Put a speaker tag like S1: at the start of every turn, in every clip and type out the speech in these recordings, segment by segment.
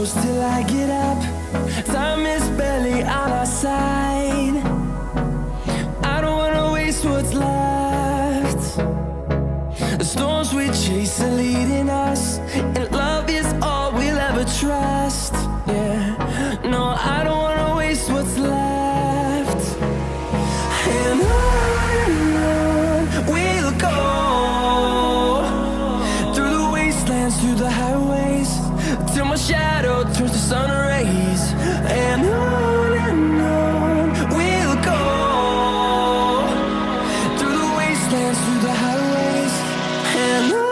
S1: close till I get up. Time is barely on our side. I don't wanna waste what's left. The storms we chase are leading us, and love is all we'll ever trust. Yeah, no, I don't wanna waste what's left. And on we'll go, through the wastelands, through the highways, till my shadow turns to sun rays. And on we'll go, through the wastelands, through the highways, and on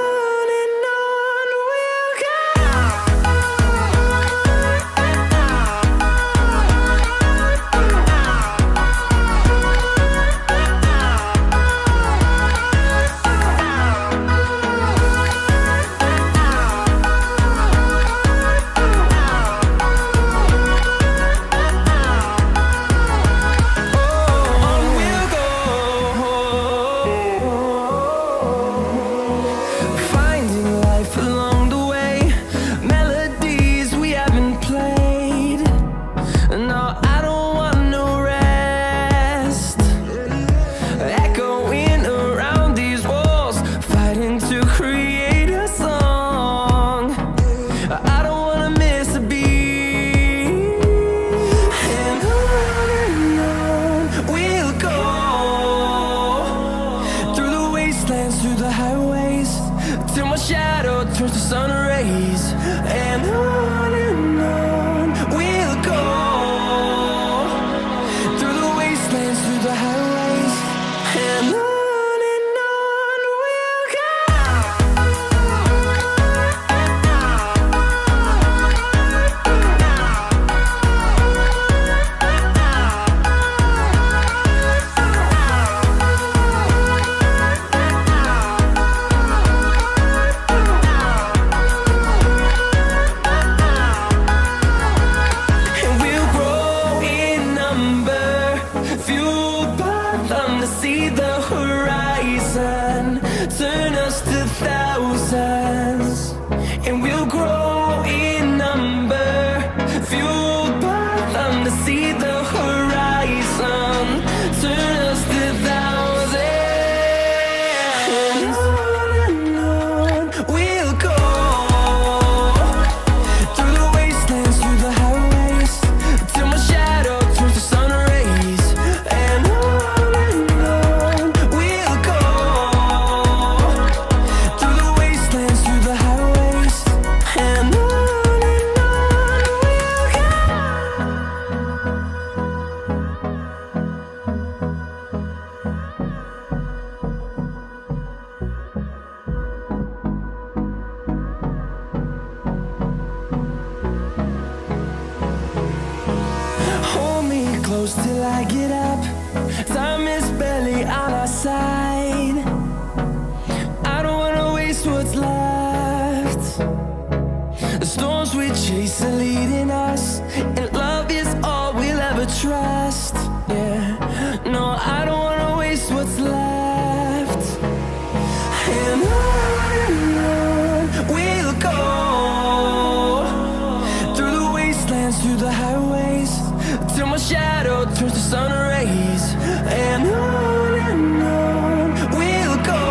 S1: we'll go. Through the highways, till my shadow turns to sun rays. And on we'll go, through the wastelands, through the highways, and on we'll go. See the horizon, turn us to thousands, and we'll grow in number, fueled by them. To see the horizon, turn us to thousands, and on we'll go, through the wastelands, through the highways, till my shadow turns to sun rays. And close till I get up. Time is barely on our side. I don't wanna waste what's left. The storms we chase are leading us, and love is all we'll ever trust. Yeah, no, I don't wanna waste what's left. And on we'll go, through the wastelands, through the highways, till my shadow turns to sun rays. And on we'll go,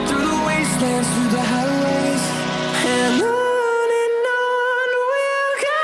S1: through the wastelands, through the highways, and on we'll go.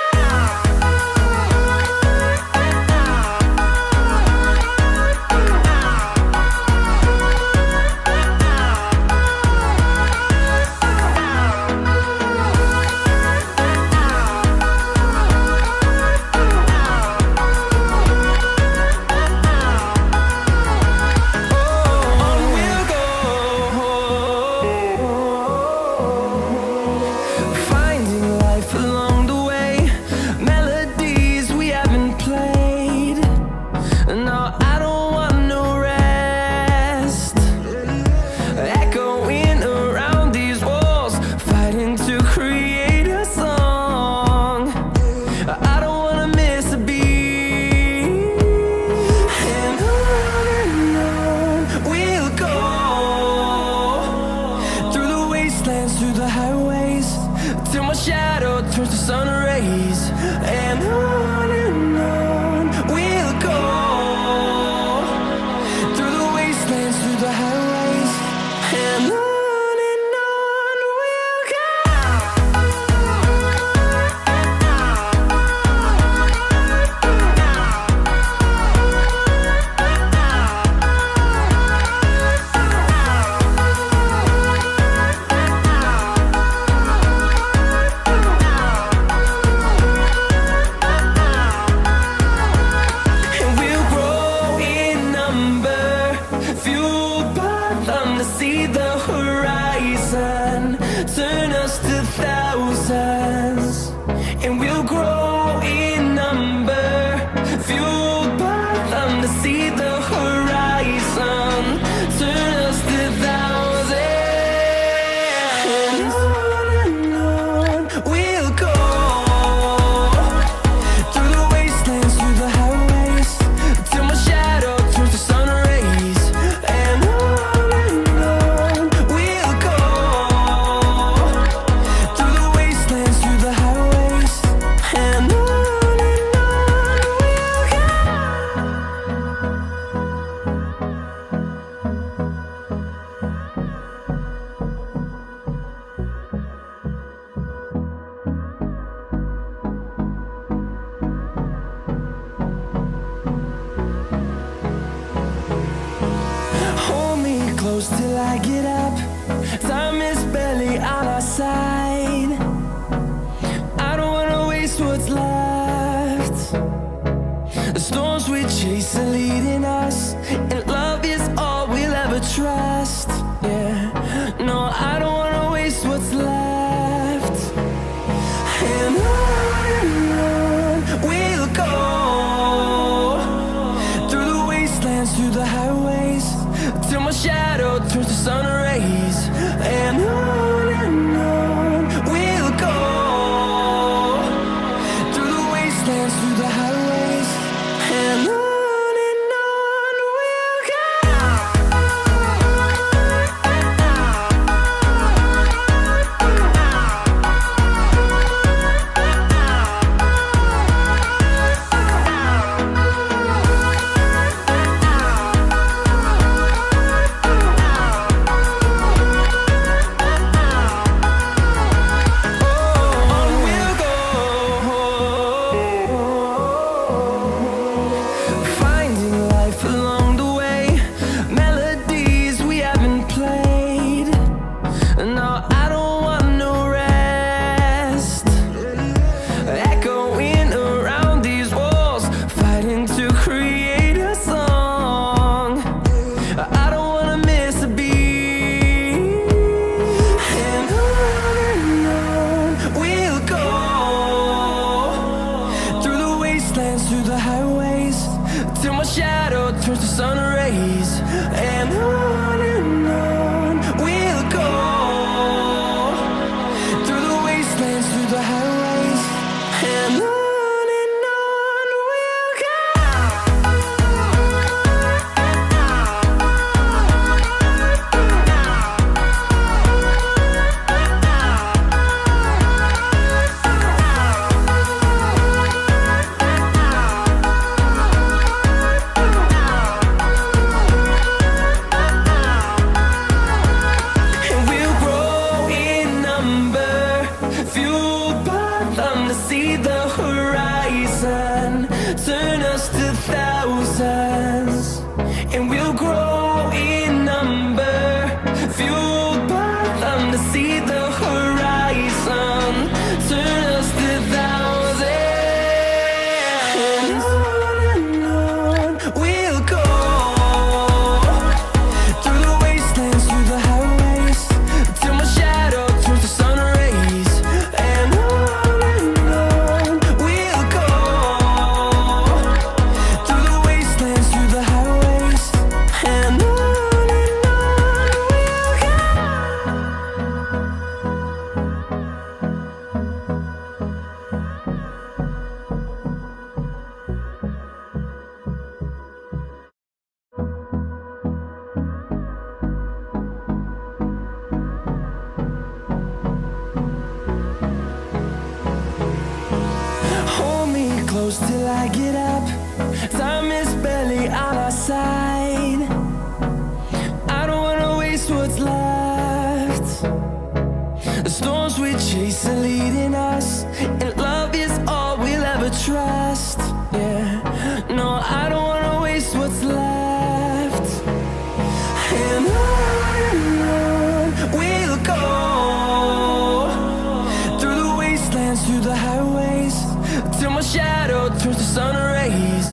S1: on we'll go, through the wastelands, through the highways, and on we'll go. And we'll grow in number, fueled by them to see the horizon, turn us to thousands. And we'll grow in number, fueled by them to see the horizon, turn us to thousands. And on we'll go, through the wastelands, through the highways, till my shadow turns to sun rays. And on we'll go, through the wastelands, through the highways, and on we'll go. Hold me close till I get up. Time is barely on our side. I don't wanna waste what's left. The storms we chase are leading us, and love is all we'll ever trust. Yeah, no, I don't wanna waste what's left. And on we'll go, through the wastelands, through the highways, till my shadow turns to sun rays. And on we'll go, through the wastelands, through the highways, and on we'll go. On we'll go, finding life along the way, melodies we haven't played. No, I don't want no rest, echoing around these walls, fighting to create a song. I don't wanna miss a beat. And on we'll go, through the wastelands, through the highways, till my shadow turns to sun rays. And on we'll go, through the wastelands, through the highways, and on we'll go. close till I get up. Time is barely on our side. I don't wanna waste what's left. The storms we chase are leading us, and love is all we'll ever trust. Yeah, no, I don't wanna waste what's left. And